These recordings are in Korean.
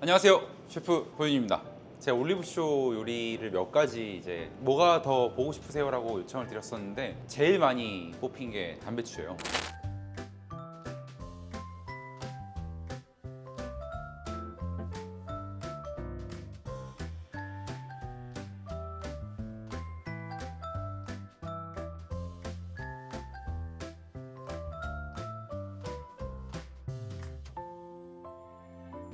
안녕하세요, 셰프 보윤입니다. 제가 올리브쇼 요리를 몇 가지 이제 뭐가 더 보고 싶으세요라고 요청을 드렸었는데 제일 많이 뽑힌 게 담배추예요.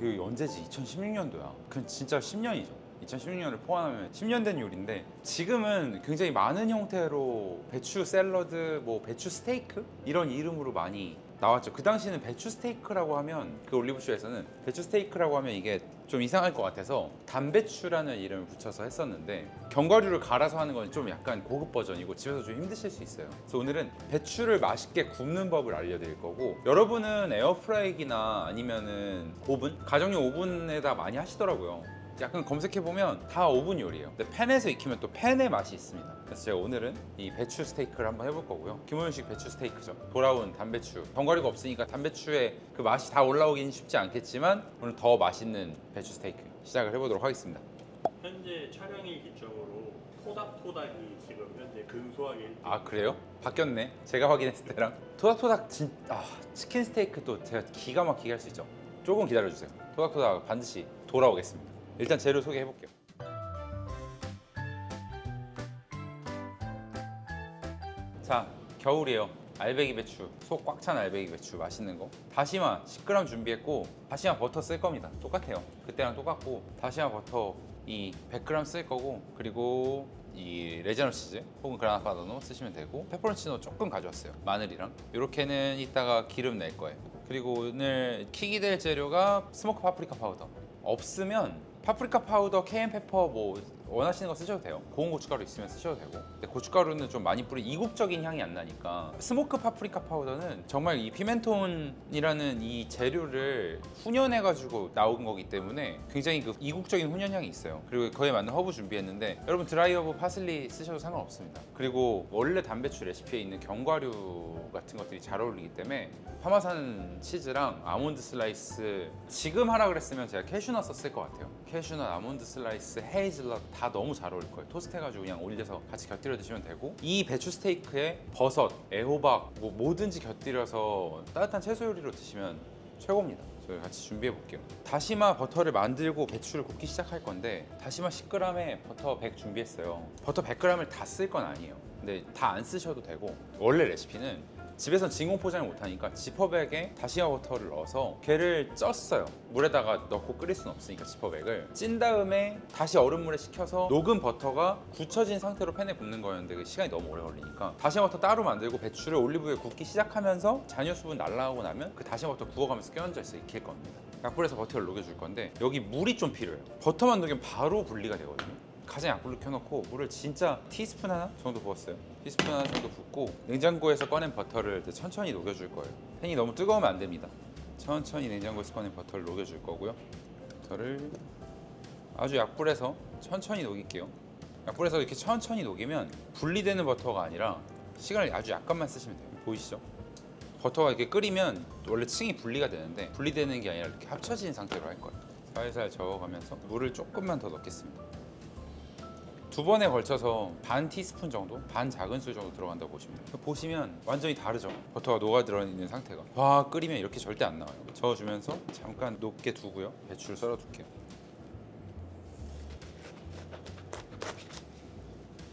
이게 언제지? 2016년도야. 그건 진짜 10년이죠. 2016년을 포함하면 10년 된 요리인데 지금은 굉장히 많은 형태로 배추 샐러드, 뭐 배추 스테이크 이런 이름으로 많이 나왔죠. 그 당시에는 배추 스테이크라고 하면 그 올리브쇼에서는 배추 스테이크라고 하면 이게 좀 이상할 것 같아서 담배추라는 이름을 붙여서 했었는데 견과류를 갈아서 하는 건 좀 약간 고급 버전이고 집에서 좀 힘드실 수 있어요. 그래서 오늘은 배추를 맛있게 굽는 법을 알려드릴 거고 여러분은 에어프라이기나 아니면은 오븐? 가정용 오븐에다 많이 하시더라고요. 약간 검색해보면 다 오븐 요리예요. 근데 팬에서 익히면 또 팬의 맛이 있습니다. 그래서 제가 오늘은 이 배추 스테이크를 한번 해볼 거고요. 김호윤식 배추 스테이크죠. 돌아온 담배추. 견과류가 없으니까 담배추의 그 맛이 다 올라오긴 쉽지 않겠지만 오늘 더 맛있는 배추 스테이크 시작을 해보도록 하겠습니다. 현재 촬영일 기점으로 토닥토닥이 지금 현재 근소하게 1등. 아 그래요? 바뀌었네. 제가 확인했을 때랑 토닥토닥 치킨 스테이크도 제가 기가 막히게 할 수 있죠. 조금 기다려주세요. 토닥토닥 반드시 돌아오겠습니다. 일단 재료 소개해 볼게요. 자, 겨울이에요. 알배기 배추, 속 꽉 찬 알배기 배추 맛있는 거. 다시마 10g 준비했고 다시마 버터 쓸 겁니다. 똑같아요. 그때랑 똑같고 다시마 버터 이 100g 쓸 거고 그리고 이 레제너 치즈 혹은 그라나 파다노 쓰시면 되고 페퍼론치노 조금 가져왔어요. 마늘이랑 이렇게는 이따가 기름 낼 거예요. 그리고 오늘 킥이 될 재료가 스모크 파프리카 파우더. 없으면 파프리카 파우더, 케이엔 페퍼 뭐 원하시는 거 쓰셔도 돼요. 고운 고춧가루 있으면 쓰셔도 되고. 근데 고춧가루는 좀 많이 뿌리 이국적인 향이 안 나니까 스모크 파프리카 파우더는 정말 이 피멘톤이라는 이 재료를 훈연해 가지고 나온 거기 때문에 굉장히 그 이국적인 훈연향이 있어요. 그리고 그에 맞는 허브 준비했는데 여러분 드라이 허브 파슬리 쓰셔도 상관없습니다. 그리고 원래 담배추 레시피에 있는 견과류 같은 것들이 잘 어울리기 때문에 파마산 치즈랑 아몬드 슬라이스 지금 하라 그랬으면 제가 캐슈넛 썼을 것 같아요. 캐슈넛, 아몬드 슬라이스, 헤이즐넛 다 너무 잘 어울릴 거예요. 토스트 해가지고 그냥 올려서 같이 곁들여 드시면 되고 이 배추 스테이크에 버섯, 애호박 뭐 뭐든지 곁들여서 따뜻한 채소 요리로 드시면 최고입니다. 저희 같이 준비해 볼게요. 다시마 버터를 만들고 배추를 굽기 시작할 건데 다시마 10g에 버터 100 준비했어요. 버터 100g을 다 쓸 건 아니에요. 근데 다 안 쓰셔도 되고 원래 레시피는 집에선 진공 포장을 못하니까 지퍼백에 다시마 버터를 넣어서 걔를 쪘어요. 물에다가 넣고 끓일 수는 없으니까 지퍼백을 찐 다음에 다시 얼음물에 식혀서 녹은 버터가 굳혀진 상태로 팬에 굽는 거였는데 그 시간이 너무 오래 걸리니까 다시마 버터 따로 만들고 배추를 올리브유에 굽기 시작하면서 잔여 수분 날라가고 나면 그 다시마 버터 구워가면서 껴얹어 있어 익힐 겁니다. 약불에서 버터를 녹여줄 건데 여기 물이 좀 필요해요. 버터만 녹이면 바로 분리가 되거든요. 가장 약불로 켜놓고 물을 진짜 티스푼 하나 정도 부었어요. 티스푼 하나 정도 붓고 냉장고에서 꺼낸 버터를 천천히 녹여줄 거예요. 팬이 너무 뜨거우면 안 됩니다. 천천히 냉장고에서 꺼낸 버터를 녹여줄 거고요. 버터를 아주 약불에서 천천히 녹일게요. 약불에서 이렇게 천천히 녹이면 분리되는 버터가 아니라 시간을 아주 약간만 쓰시면 돼요. 보이시죠? 버터가 이렇게 끓이면 원래 층이 분리가 되는데 분리되는 게 아니라 이렇게 합쳐진 상태로 할 거예요. 살살 저어가면서 물을 조금만 더 넣겠습니다. 두 번에 걸쳐서 반 티스푼 정도, 반 작은 술 정도 들어간다고 보시면 돼요. 보시면 완전히 다르죠. 버터가 녹아 들어있는 상태가 와 끓이면 이렇게 절대 안 나와요. 저어주면서 잠깐 높게 두고요. 배추를 썰어 둘게요.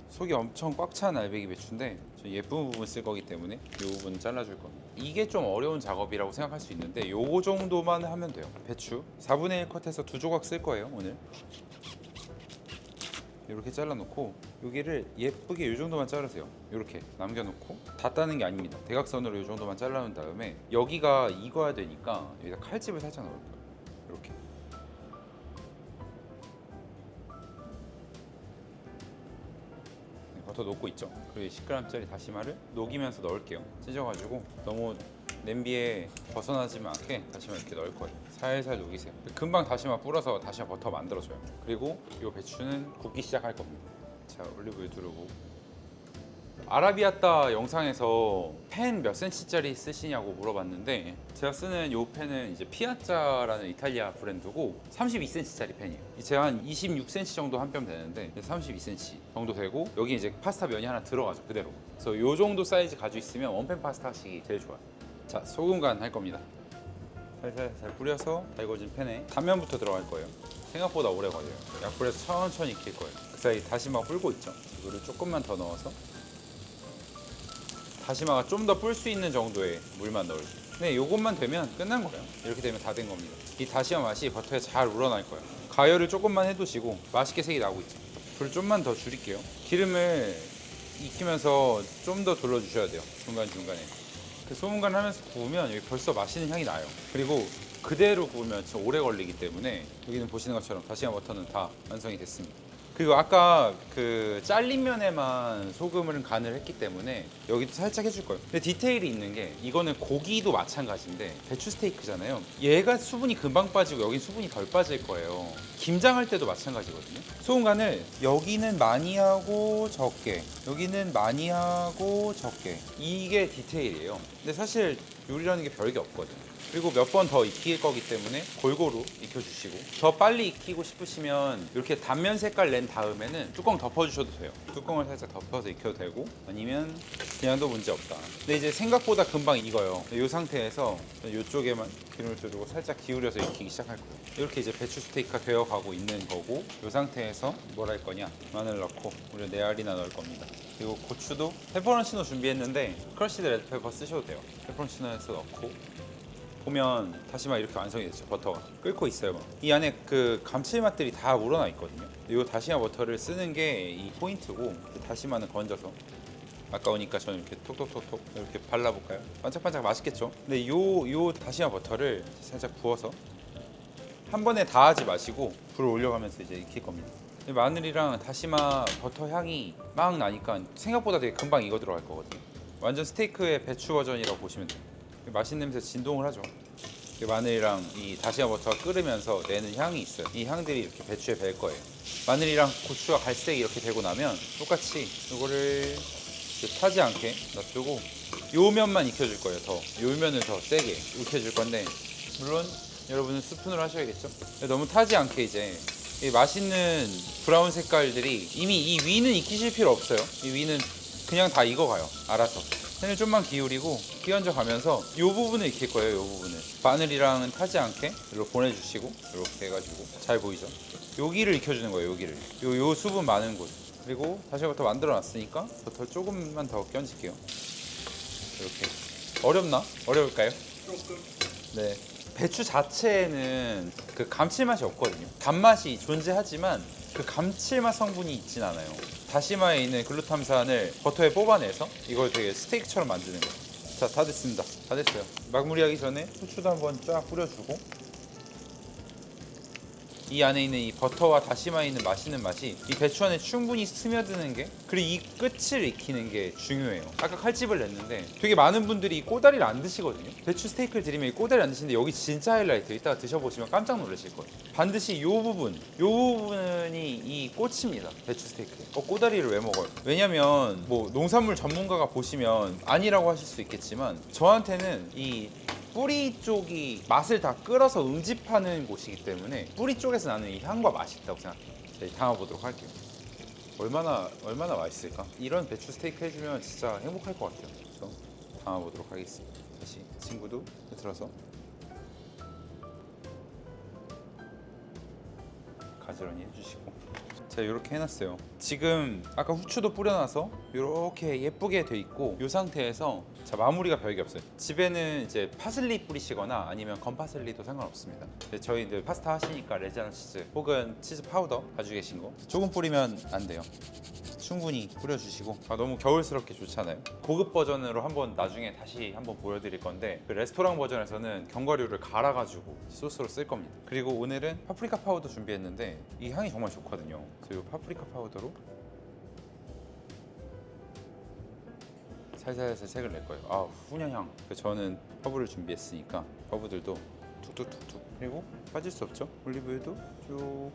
속이 엄청 꽉 찬 알배기 배추인데 저 예쁜 부분 쓸 거기 때문에 이 부분 잘라줄 겁니다. 이게 좀 어려운 작업이라고 생각할 수 있는데 요거 정도만 하면 돼요. 배추 4분의 1 컷해서 2조각 쓸 거예요 오늘. 이렇게 잘라놓고 여기를 예쁘게 이 정도만 자르세요. 이렇게 남겨놓고 다 따는 게 아닙니다. 대각선으로 이 정도만 잘라놓은 다음에 여기가 익어야 되니까 여기다 칼집을 살짝 넣을 거예요. 이렇게 버터 녹고 있죠. 그리고 10g짜리 다시마를 녹이면서 넣을게요. 찢어가지고 너무 냄비에 벗어나지 않게 다시마 이렇게 넣을 거예요. 살살 녹이세요. 금방 다시마 불어서 다시마 버터 만들어줘요. 그리고 이 배추는 굽기 시작할 겁니다. 자, 올리브유 두르고 아라비아따 영상에서 펜 몇 센치짜리 쓰시냐고 물어봤는데 제가 쓰는 이 펜은 이제 피아짜라는 이탈리아 브랜드고 32cm짜리 펜이에요. 제가 한 26cm 정도 한 뼘 되는데 32cm 정도 되고 여기 이제 파스타 면이 하나 들어가죠 그대로. 그래서 이 정도 사이즈 가지고 있으면 원팬 파스타 하시기 제일 좋아요. 자, 소금간 할 겁니다. 살살살 뿌려서 달궈진 팬에 단면부터 들어갈 거예요. 생각보다 오래 걸려요. 약불에서 천천히 익힐 거예요. 그 사이 다시마가 불고 있죠. 물을 조금만 더 넣어서 다시마가 좀 더 불 수 있는 정도의 물만 넣을게요. 근데 이것만 되면 끝난 거예요. 이렇게 되면 다 된 겁니다. 이 다시마 맛이 버터에 잘 우러날 거예요. 가열을 조금만 해두시고 맛있게 색이 나고 있죠. 불 좀만 더 줄일게요. 기름을 익히면서 좀 더 둘러주셔야 돼요. 중간중간에. 그 소금간 하면서 구우면 여기 벌써 맛있는 향이 나요. 그리고 그대로 구우면 진짜 오래 걸리기 때문에 여기는 보시는 것처럼 다시마 버터는 다 완성이 됐습니다. 그리고 아까 그 잘린 면에만 소금을 간을 했기 때문에 여기도 살짝 해줄 거예요. 근데 디테일이 있는 게 이거는 고기도 마찬가지인데 배추 스테이크잖아요. 얘가 수분이 금방 빠지고 여긴 수분이 덜 빠질 거예요. 김장할 때도 마찬가지거든요. 소금 간을 여기는 많이 하고 적게, 여기는 많이 하고 적게, 이게 디테일이에요. 근데 사실 요리라는 게 별게 없거든요. 그리고 몇 번 더 익힐 거기 때문에 골고루 익혀주시고, 더 빨리 익히고 싶으시면 이렇게 단면 색깔 낸 다음에는 뚜껑 덮어주셔도 돼요. 뚜껑을 살짝 덮어서 익혀도 되고 아니면 그냥도 문제 없다. 근데 이제 생각보다 금방 익어요. 이 상태에서 이쪽에만 기름을 두르고 살짝 기울여서 익히기 시작할 거예요. 이렇게 이제 배추 스테이크가 되어가고 있는 거고, 이 상태에서 뭘 할 거냐, 마늘 넣고 우리 4알이나 넣을 겁니다. 그리고 고추도 페퍼론치노 준비했는데 크러쉬드 레드페퍼 쓰셔도 돼요. 페퍼론치노에서 넣고 보면 다시마 이렇게 완성이 됐죠. 버터가 끓고 있어요. 이 안에 그 감칠맛들이 다 우러나 있거든요. 이 다시마 버터를 쓰는 게 이 포인트고, 다시마는 건져서 아까우니까 저는 이렇게 톡톡톡톡 이렇게 발라볼까요? 반짝반짝 맛있겠죠? 근데 요 다시마 버터를 살짝 부어서 한 번에 다 하지 마시고 불을 올려가면서 이제 익힐 겁니다. 이 마늘이랑 다시마 버터 향이 막 나니까 생각보다 되게 금방 익어 들어갈 거거든요. 완전 스테이크의 배추 버전이라고 보시면 돼요. 맛있는 냄새 진동을 하죠. 마늘이랑 이 다시마 버터가 끓으면서 내는 향이 있어요. 이 향들이 이렇게 배추에 배 거예요. 마늘이랑 고추가 갈색 이렇게 되고 나면 똑같이 이거를 타지 않게 놔두고 요 면만 익혀줄 거예요. 요 면을 더 세게 익혀줄 건데, 물론 여러분은 스푼으로 하셔야겠죠. 너무 타지 않게 이제 이 맛있는 브라운 색깔들이 이미 이 위는 익히실 필요 없어요. 이 위는 그냥 다 익어가요. 알아서. 팬을 좀만 기울이고 끼얹어 가면서 이 부분을 익힐 거예요. 이 부분을 마늘이랑은 타지 않게 이렇게 보내주시고, 이렇게 해가지고 잘 보이죠? 여기를 익혀주는 거예요. 여기를 요 수분 많은 곳. 그리고 다시마부터 만들어 놨으니까 버터 조금만 더 끼얹을게요. 이렇게. 어렵나? 어려울까요? 조금. 네. 배추 자체에는 그 감칠맛이 없거든요. 단맛이 존재하지만 그 감칠맛 성분이 있진 않아요. 다시마에 있는 글루탐산을 버터에 뽑아내서 이걸 되게 스테이크처럼 만드는 거예요. 자, 다 됐습니다. 다 됐어요. 마무리하기 전에 후추도 한번 쫙 뿌려주고, 이 안에 있는 이 버터와 다시마에 있는 맛있는 맛이 이 배추 안에 충분히 스며드는 게, 그리고 이 끝을 익히는 게 중요해요. 아까 칼집을 냈는데 되게 많은 분들이 이 꼬다리를 안 드시거든요. 배추 스테이크를 드리면 이 꼬다리 안 드시는데 여기 진짜 하이라이트. 이따가 드셔보시면 깜짝 놀라실 거예요. 반드시 요 부분이 이 꽃입니다. 배추 스테이크에. 꼬다리를 왜 먹어요? 왜냐면 뭐 농산물 전문가가 보시면 아니라고 하실 수 있겠지만, 저한테는 이 뿌리 쪽이 맛을 다 끌어서 응집하는 곳이기 때문에 뿌리 쪽에서 나는 이 향과 맛이 있다고 생각해요. 자, 담아보도록 할게요. 얼마나 맛있을까? 이런 배추 스테이크 해주면 진짜 행복할 것 같아요. 그래서 담아보도록 하겠습니다. 다시 친구도 들어서 가지런히 해주시고, 제가 이렇게 해놨어요. 지금 아까 후추도 뿌려놔서 이렇게 예쁘게 돼 있고, 이 상태에서 자, 마무리가 별게 없어요. 집에는 이제 파슬리 뿌리시거나 아니면 건파슬리도 상관없습니다. 저희들 파스타 하시니까 레지아노 치즈 혹은 치즈 파우더 가지고 계신 거 조금 뿌리면 안 돼요. 충분히 뿌려주시고. 너무 겨울스럽게 좋잖아요. 고급 버전으로 한번 나중에 다시 한번 보여드릴 건데, 그 레스토랑 버전에서는 견과류를 갈아가지고 소스로 쓸 겁니다. 그리고 오늘은 파프리카 파우더 준비했는데 이 향이 정말 좋거든요. 그래서 이 파프리카 파우더로 살살살 색을 낼 거예요. 훈연향. 저는 허브를 준비했으니까 허브들도 뚝뚝뚝뚝. 그리고 빠질 수 없죠. 올리브유도 쭉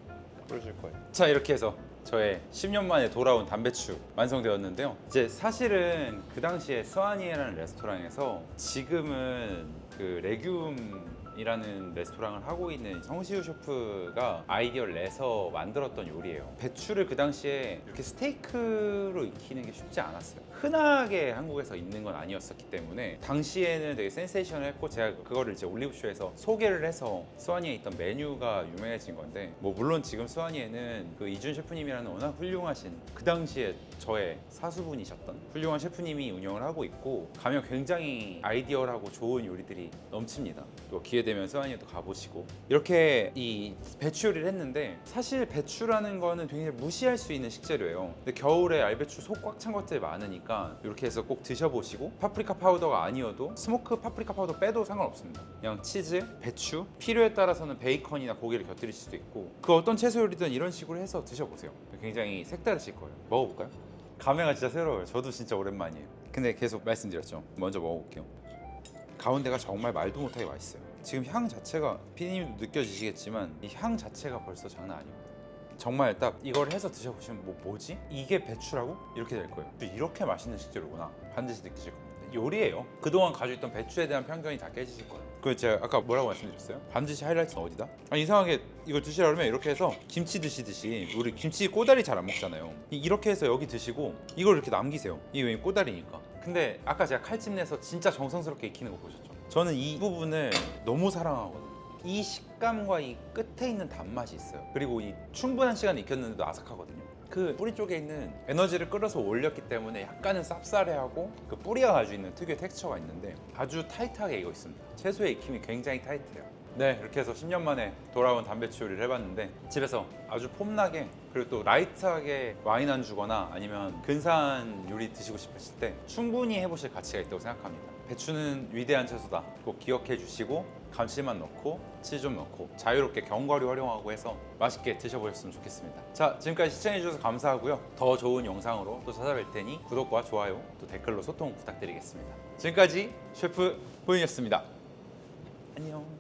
뿌려줄 거예요. 자, 이렇게 해서 저의 10년 만에 돌아온 담배추 완성되었는데요. 이제 사실은 그 당시에 스와니에라는 레스토랑에서 지금은 그 레듐이라는 레스토랑을 하고 있는 성시우 셰프가 아이디어를 내서 만들었던 요리예요. 배추를 그 당시에 이렇게 스테이크로 익히는 게 쉽지 않았어요. 흔하게 한국에서 있는 건 아니었었기 때문에 당시에는 되게 센세이션했고, 제가 그거를 이제 올리브쇼에서 소개를 해서 스와니에 있던 메뉴가 유명해진 건데, 뭐 물론 지금 스와니에는 그 이준 셰프님이라는 워낙 훌륭하신, 그 당시에 저의 사수분이셨던 훌륭한 셰프님이 운영을 하고 있고, 가면 굉장히 아이디어라고 좋은 요리들이 넘칩니다. 또 기회 되면 스와니에도 가보시고. 이렇게 이 배추 요리를 했는데, 사실 배추라는 거는 굉장히 무시할 수 있는 식재료예요. 근데 겨울에 알배추 속 꽉 찬 것들이 많으니까 이렇게 해서 꼭 드셔보시고, 파프리카 파우더가 아니어도 스모크 파프리카 파우더 빼도 상관없습니다. 그냥 치즈, 배추, 필요에 따라서는 베이컨이나 고기를 곁들이실 수도 있고, 그 어떤 채소 요리든 이런 식으로 해서 드셔보세요. 굉장히 색다르실 거예요. 먹어볼까요? 감회가 진짜 새로워요. 저도 진짜 오랜만이에요. 근데 계속 말씀드렸죠. 먼저 먹어볼게요. 가운데가 정말 말도 못하게 맛있어요. 지금 향 자체가, 피디님도 느껴지시겠지만 이 향 자체가 벌써 장난 아니에요. 정말 딱 이걸 해서 드셔보시면 뭐지? 이게 배추라고? 이렇게 될 거예요. 이렇게 맛있는 식재료구나. 반드시 느끼실 겁니다. 요리예요. 그동안 가지고 있던 배추에 대한 편견이 다 깨지실 거예요. 그리고 제가 아까 뭐라고 말씀드렸어요? 반드시 하이라이트는 어디다? 아니, 이상하게 이걸 드시라 그러면 이렇게 해서 김치 드시듯이, 우리 김치 꼬다리 잘 안 먹잖아요. 이렇게 해서 여기 드시고 이걸 이렇게 남기세요. 이게 왜 꼬다리니까. 근데 아까 제가 칼집 내서 진짜 정성스럽게 익히는 거 보셨죠? 저는 이 부분을 너무 사랑하거든요. 이 식감과 이 끝에 있는 단맛이 있어요. 그리고 이 충분한 시간 익혔는데도 아삭하거든요. 그 뿌리 쪽에 있는 에너지를 끌어서 올렸기 때문에 약간은 쌉싸래하고, 그 뿌리가 가지고 있는 특유의 텍스처가 있는데 아주 타이트하게 익어 있습니다. 채소의 익힘이 굉장히 타이트해요. 네, 이렇게 해서 10년 만에 돌아온 담배추 요리를 해봤는데, 집에서 아주 폼나게, 그리고 또 라이트하게 와인 안주거나 아니면 근사한 요리 드시고 싶으실 때 충분히 해보실 가치가 있다고 생각합니다. 배추는 위대한 채소다. 꼭 기억해 주시고, 감칠맛 넣고 치즈 좀 넣고 자유롭게 견과류 활용하고 해서 맛있게 드셔보셨으면 좋겠습니다. 자, 지금까지 시청해 주셔서 감사하고요. 더 좋은 영상으로 또 찾아뵐 테니 구독과 좋아요, 또 댓글로 소통 부탁드리겠습니다. 지금까지 셰프 호윤이었습니다. 안녕.